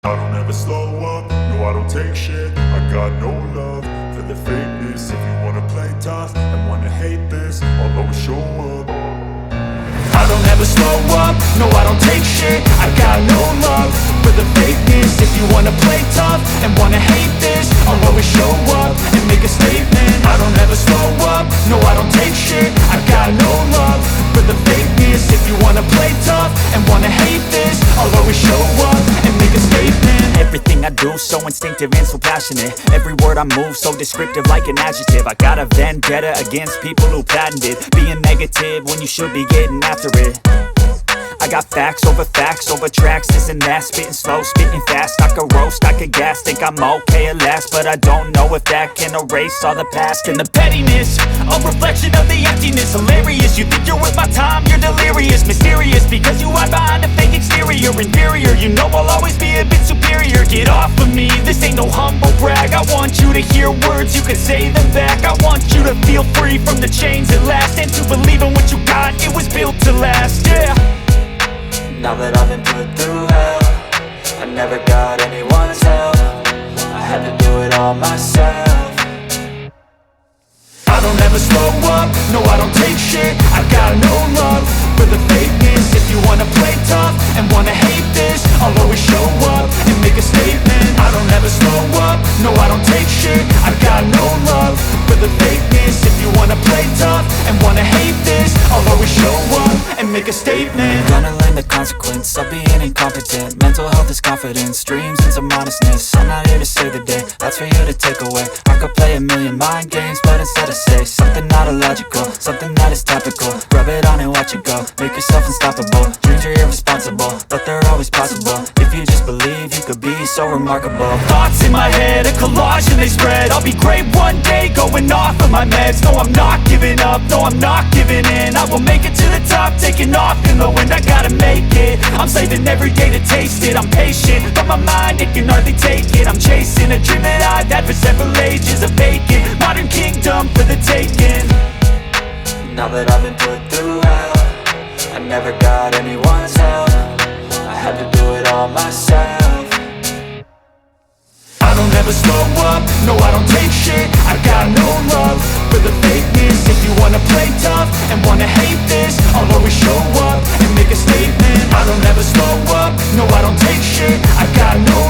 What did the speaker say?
I don't ever slow up, no I don't take shit. I got no love for the fakeness. If you wanna play tough and wanna hate this, I'll always show up. I don't ever slow up, no I don't take shit. I got no love for the fakeness. If you wanna play tough and wanna hate this, I'll always show up and make a statement. I don't ever slow up, no I don't take shit. I got no love for the fakeness. If you wanna play tough and wanna hate this, I'll always show up and make a statement. Everything I do so instinctive and so passionate. Every word I move so descriptive like an adjective. I got a vendetta against people who patented being negative when you should be getting after it. I got facts over tracks, this and that. Spitting slow, spitting fast, I could roast, I could gas. Think I'm okay at last, but I don't know if that can erase all the past. And the pettiness, a reflection of the emptiness. Hilarious, you think you're worth my time, you're delirious. Mysterious, because you hide behind a fake exterior. Inferior, you know I'll always be a bit superior. Get off of me, this ain't no humble brag. I want you to hear words, you can say them back. I want you to feel free from the chains at last, and to believe in what you got, it was built to last, yeah. Now that I've been put through hell, I never got anyone's help. I had to do it all myself. I don't ever slow up, no I don't take shit. I got no love for the fakeness. If you wanna play tough and wanna hate this, I'll always show up and make a statement. I don't ever slow up, no I don't take shit. I got no love for the fakeness. If you wanna play tough and wanna hate this, I'll always show up and make a statement. Gonna learn the consequence of being incompetent. Mental health is confidence, dreams and some honestness. I'm not here to save the day, that's for you to take away. I could play a million mind games, but instead I say something not illogical, something that is topical. Rub it on and watch it go, make yourself unstoppable. Dreams are irresponsible, but they're always possible. If you just believe, you could be so remarkable. Thoughts in my head, a collage and they spread. I'll be great one day, going off of my meds. No, I'm not giving up, no, I'm not giving in. I will make it to the top, taking off in the wind. I gotta make it, I'm saving every day to taste it. I'm patient, but my mind, it can hardly take it. I'm chasing a dream that I've had for several ages. A vacant, modern kingdom for the taking. Now that I've been put through hell, I never got anyone's help. I had to do it all myself. I don't ever slow up, no I don't take shit. I got no love for the fakeness. If you wanna play tough and wanna hate this, I'll always show up and make a statement. I don't ever slow up, no I don't take shit. I got no